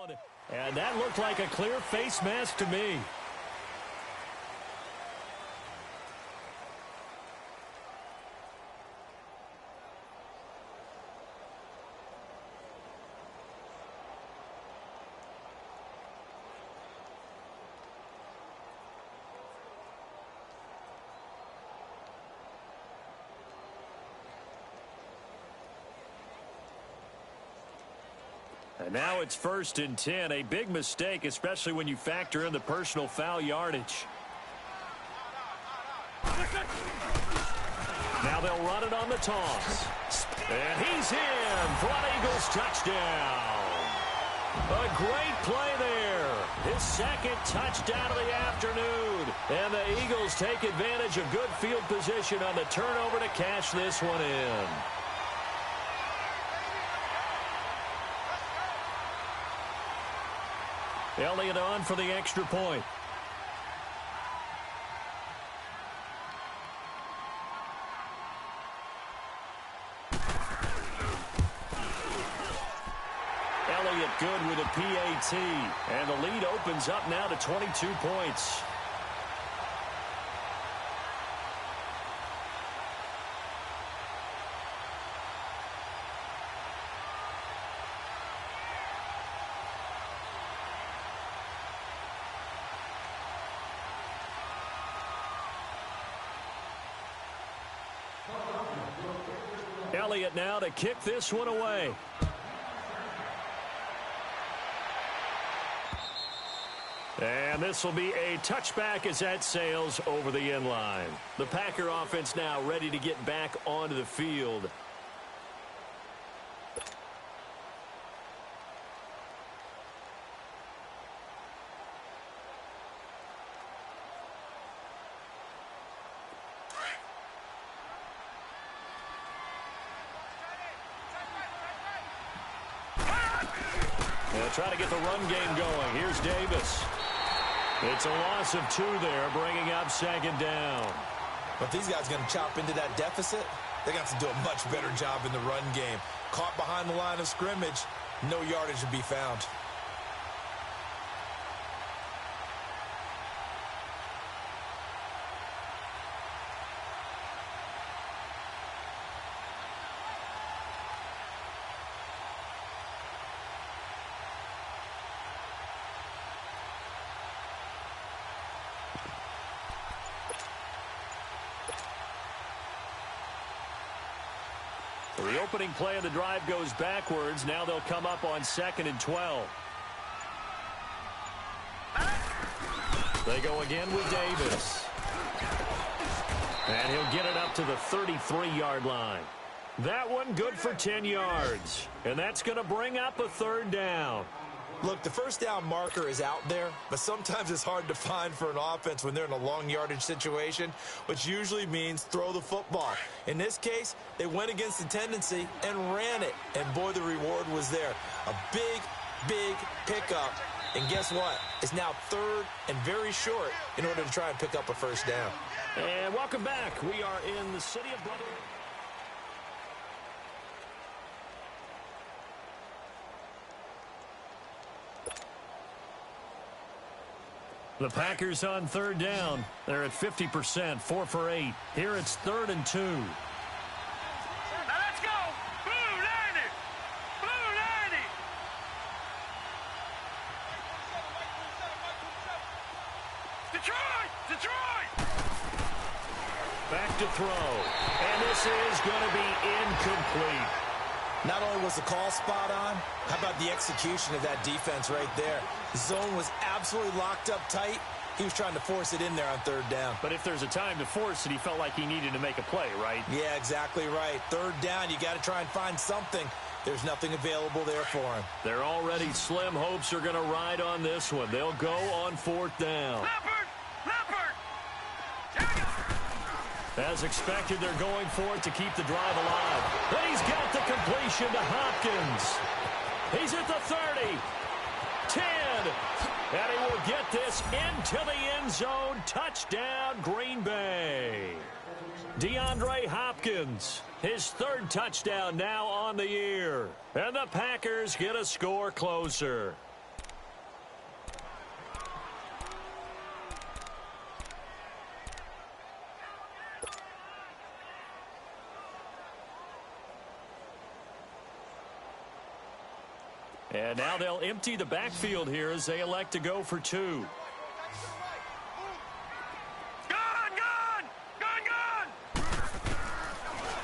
down. And that looked like a clear face mask to me. And now it's 1st and 10, a big mistake, especially when you factor in the personal foul yardage. Now they'll run it on the toss. And he's in for an Eagles touchdown. A great play there. His second touchdown of the afternoon. And the Eagles take advantage of good field position on the turnover to cash this one in. Elliott on for the extra point. Elliott good with a PAT. And the lead opens up now to 22 points. Elliott now to kick this one away. And this will be a touchback as that sails over the end line. The Packer offense now ready to get back onto the field. They'll try to get the run game going. Here's Davis. It's a loss of 2 there, bringing up 2nd down. But these guys are going to chop into that deficit. They're going to have to do a much better job in the run game. Caught behind the line of scrimmage, no yardage to be found. The opening play of the drive goes backwards. Now they'll come up on 2nd and 12. They go again with Davis. And he'll get it up to the 33-yard line. That one good for 10 yards. And that's going to bring up a 3rd down. Look, the first down marker is out there, but sometimes it's hard to find for an offense when they're in a long yardage situation, which usually means throw the football. In this case, they went against the tendency and ran it, and boy, the reward was there. A big, big pickup, and guess what? It's now 3rd and very short in order to try and pick up a first down. And welcome back. We are in the city of Brother. The Packers on 3rd down. They're at 50%, 4 for 8. Here it's 3rd and 2. Now let's go! Blue 90! Blue 90! Detroit! Detroit! Back to throw. And this is going to be incomplete. Not only was the call spot on, how about the execution of that defense right there? The zone was absolutely locked up tight. He was trying to force it in there on 3rd down. But if there's a time to force it, he felt like he needed to make a play, right? Yeah, exactly right. 3rd down, you got to try and find something. There's nothing available there for him. They're already slim hopes are going to ride on this one. They'll go on 4th down. Leopard! Leopard! As expected, they're going for it to keep the drive alive. And he's got the completion to Hopkins. He's at the 30, 10, and he will get this into the end zone. Touchdown, Green Bay. DeAndre Hopkins, his 3rd touchdown now on the year. And the Packers get a score closer. And now they'll empty the backfield here as they elect to go for 2.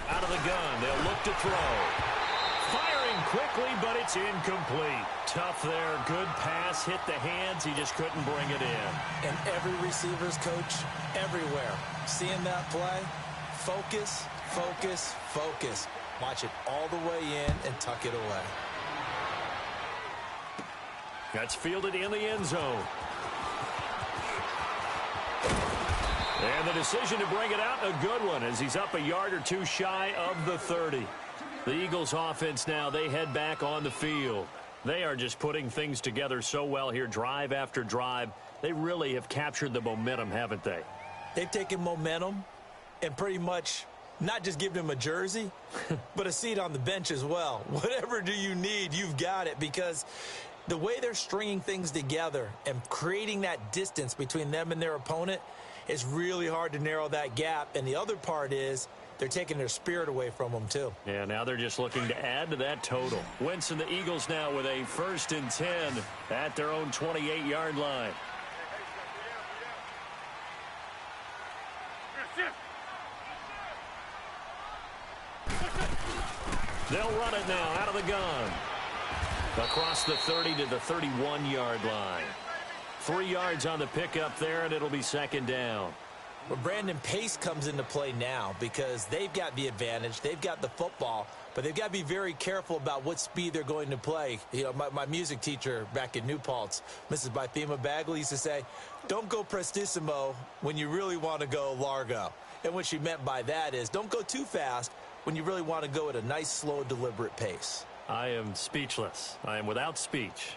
Out of the gun, they'll look to throw. Firing quickly, but it's incomplete. Tough there, good pass, hit the hands, he just couldn't bring it in. And every receiver's coach, everywhere, seeing that play, focus, focus, focus. Watch it all the way in and tuck it away. That's fielded in the end zone. And the decision to bring it out, a good one, as he's up a yard or two shy of the 30. The Eagles offense now, they head back on the field. They are just putting things together so well here, drive after drive. They really have captured the momentum, haven't they? They've taken momentum and pretty much not just given him a jersey, but a seat on the bench as well. Whatever do you need, you've got it, because the way they're stringing things together and creating that distance between them and their opponent is really hard to narrow that gap. And the other part is they're taking their spirit away from them, too. Yeah, now they're just looking to add to that total. Wentz and the Eagles now with a 1st and 10 at their own 28-yard line. They'll run it now out of the gun. Across the 30 to the 31-yard line. 3 yards on the pickup there, and it'll be 2nd down. Well, Brandon, pace comes into play now because they've got the advantage. They've got the football, but they've got to be very careful about what speed they're going to play. You know, my music teacher back in New Paltz, Mrs. Bythema Bagley, used to say, don't go prestissimo when you really want to go largo. And what she meant by that is don't go too fast when you really want to go at a nice, slow, deliberate pace. I am speechless. I am without speech.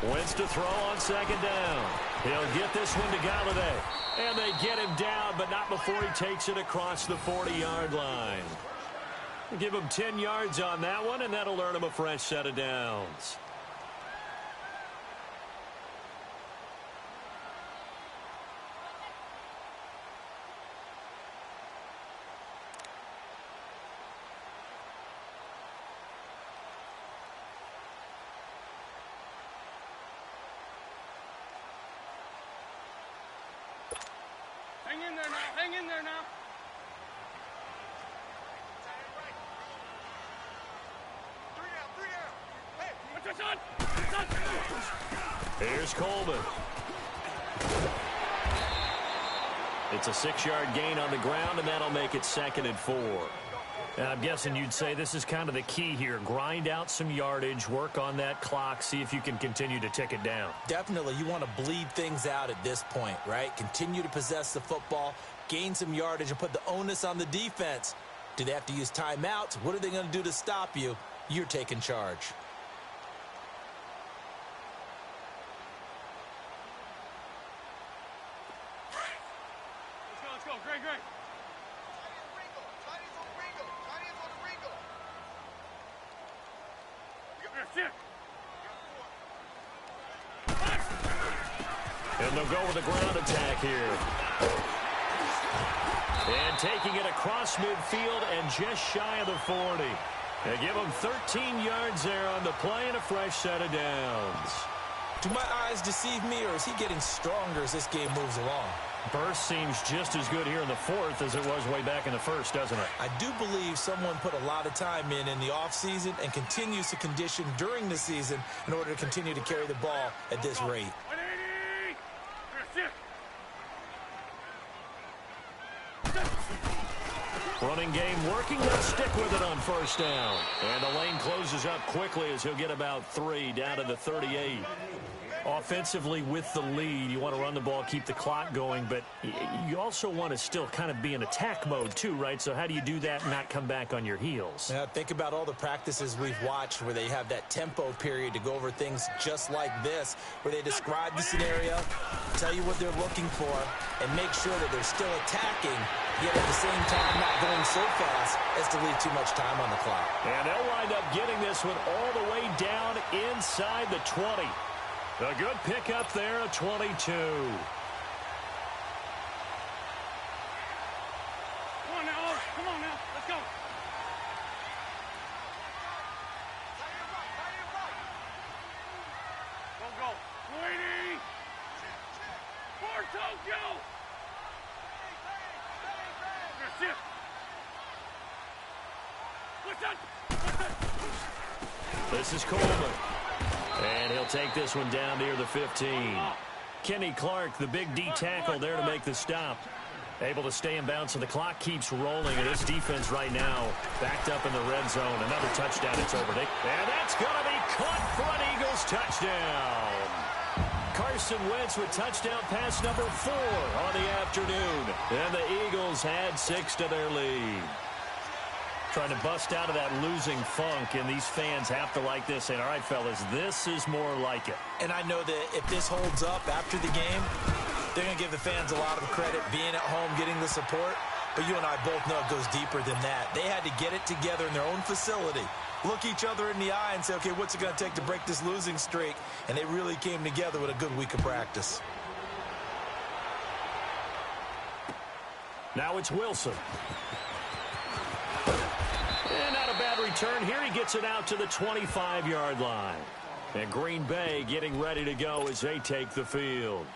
Wentz to throw on 2nd down. He'll get this one to Galladay. And they get him down, but not before he takes it across the 40-yard line. Give him 10 yards on that one, and that'll earn him a fresh set of downs. Hang in there now. Hang in there now. Here's Coleman. It's a 6-yard gain on the ground, and that'll make it 2nd and 4. And I'm guessing you'd say this is kind of the key here. Grind out some yardage, work on that clock, see if you can continue to tick it down. Definitely. You want to bleed things out at this point, right? Continue to possess the football, gain some yardage, and put the onus on the defense. Do they have to use timeouts? What are they going to do to stop you? You're taking charge. Let's go. Great. And they'll go with a ground attack here. And taking it across midfield and just shy of the 40. They give him 13 yards there on the play and a fresh set of downs. Do my eyes deceive me, or is he getting stronger as this game moves along? Burst seems just as good here in the 4th as it was way back in the 1st, doesn't it? I do believe someone put a lot of time in the offseason and continues to condition during the season in order to continue to carry the ball at this rate. 180. Running game working. Let's stick with it on 1st down. And the lane closes up quickly as he'll get about 3 down to the 38. Offensively with the lead, you want to run the ball, keep the clock going, but you also want to still kind of be in attack mode too, right? So how do you do that and not come back on your heels? Yeah, think about all the practices we've watched where they have that tempo period to go over things just like this, where they describe the scenario, tell you what they're looking for, and make sure that they're still attacking, yet at the same time not going so fast as to leave too much time on the clock. And they'll wind up getting this one all the way down inside the 20. A good pickup there, a 22. Come on now, Oak. Come on now. Let's go. Go. Waiting. For Tokyo. Shift. What's that? This is Coleman. And he'll take this one down near the 15. Kenny Clark, the big D tackle there to make the stop. Able to stay in bounds, so the clock keeps rolling. And this defense right now backed up in the red zone. Another touchdown, it's over. And that's going to be caught for an Eagles touchdown. Carson Wentz with touchdown pass number 4 on the afternoon. And the Eagles add 6 to their lead. Trying to bust out of that losing funk, and these fans have to like this. And all right, fellas, this is more like it. And I know that if this holds up after the game, they're going to give the fans a lot of credit being at home, getting the support. But you and I both know it goes deeper than that. They had to get it together in their own facility, look each other in the eye and say, okay, what's it going to take to break this losing streak? And they really came together with a good week of practice. Now it's Wilson. And not a bad return here. He gets it out to the 25-yard line. And Green Bay getting ready to go as they take the field.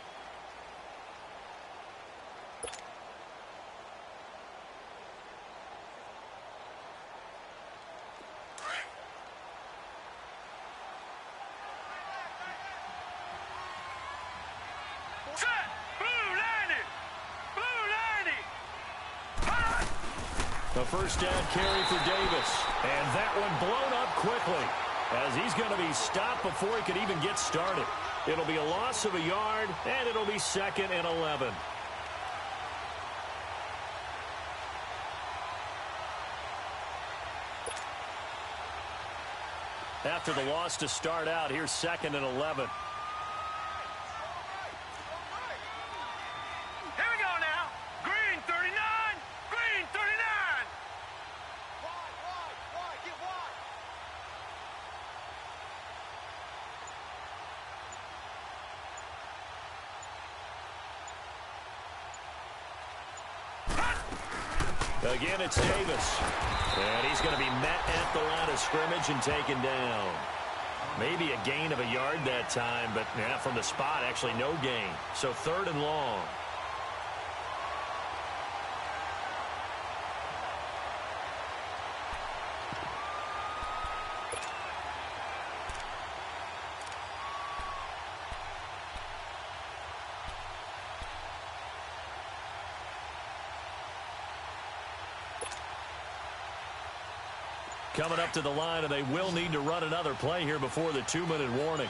A first down carry for Davis. And that one blown up quickly as he's going to be stopped before he could even get started. It'll be a loss of a yard, and it'll be 2nd and 11. After the loss to start out, here's 2nd and 11. Again, it's Davis. And he's going to be met at the line of scrimmage and taken down. Maybe a gain of a yard that time, but yeah, from the spot, actually no gain. So 3rd and long. Coming up to the line, and they will need to run another play here before the 2-minute warning.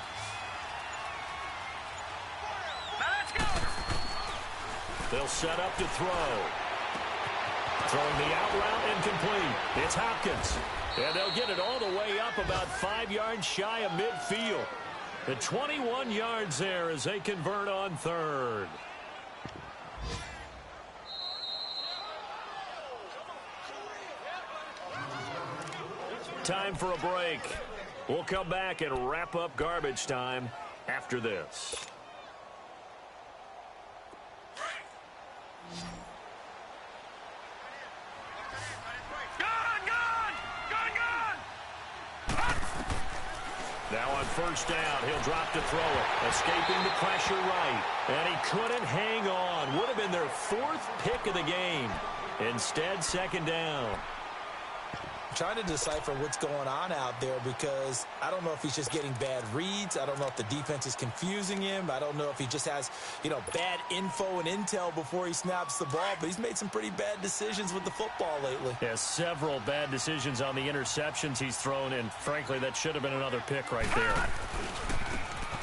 Let's go. They'll set up to throw. Throwing the out route incomplete. It's Hopkins. And they'll get it all the way up about 5 yards shy of midfield. The 21 yards there as they convert on 3rd. Time for a break. We'll come back and wrap up garbage time after this. Now on first down, he'll drop to throw it. Escaping the pressure right. And he couldn't hang on. Would have been their 4th pick of the game. Instead, 2nd down. Trying to decipher what's going on out there because I don't know if he's just getting bad reads. I don't know if the defense is confusing him. I don't know if he just has, bad info and intel before he snaps the ball. But he's made some pretty bad decisions with the football lately. Yeah, several bad decisions on the interceptions he's thrown, and frankly, that should have been another pick right there.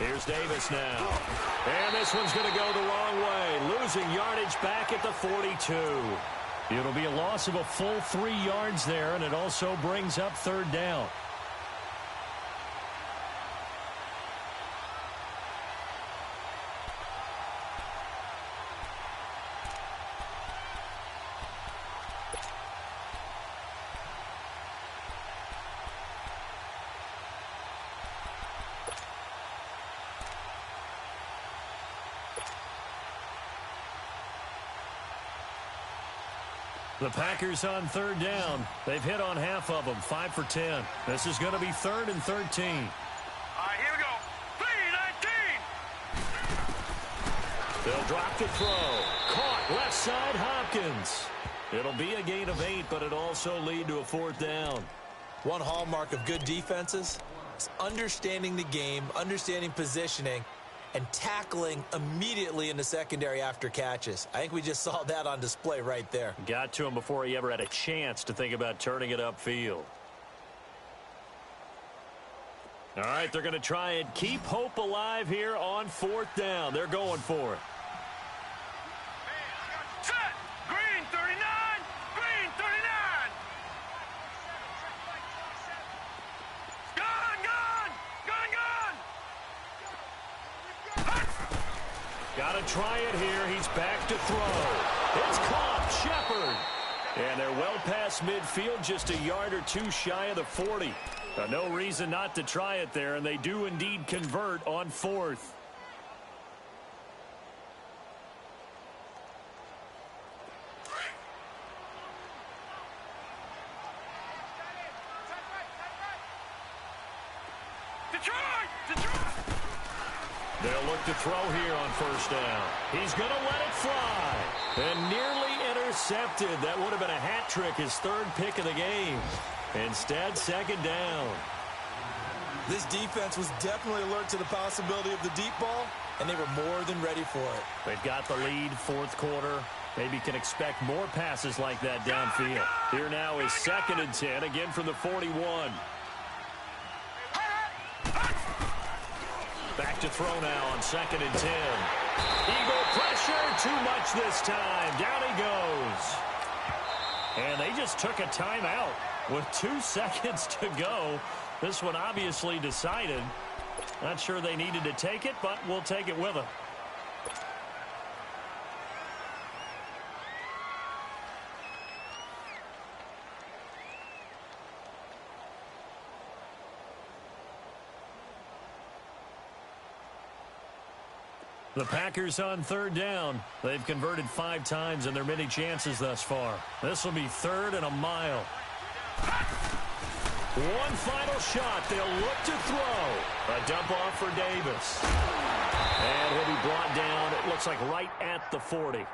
Here's Davis now. And this one's going to go the wrong way. Losing yardage back at the 42. It'll be a loss of a full 3 yards there, and it also brings up third down. The Packers on third down. They've hit on half of them, 5 for 10. This is going to be 3rd and 13. All right, here we go. 3-19. They'll drop to throw. Caught left side, Hopkins. It'll be a gain of 8, but it also lead to a 4th down. One hallmark of good defenses is understanding the game, understanding positioning, and tackling immediately in the secondary after catches. I think we just saw that on display right there. Got to him before he ever had a chance to think about turning it upfield. All right, they're going to try and keep hope alive here on 4th down. They're going for it. Set. Green 39. Green 39. Gun, gun. Gun, gun. Got to try it here. He's back to throw. It's caught. Shepard. And they're well past midfield, just a yard or 2 shy of the 40. No reason not to try it there, and they do indeed convert on 4th. They'll look to throw here on 1st down. He's going to let it fly. And nearly intercepted. That would have been a hat trick, his 3rd pick of the game. Instead, 2nd down. This defense was definitely alert to the possibility of the deep ball, and they were more than ready for it. They've got the lead, 4th quarter. Maybe can expect more passes like that downfield. Here now is 2nd and 10, again from the 41. Back to throw now on 2nd and 10. Eagle pressure, too much this time. Down he goes. And they just took a timeout with 2 seconds to go. This one obviously decided. Not sure they needed to take it, but we'll take it with them. The Packers on 3rd down. They've converted 5 times in their many chances thus far. This will be 3rd and a mile. One final shot. They'll look to throw. A dump off for Davis. And he'll be brought down, it looks like right at the 40.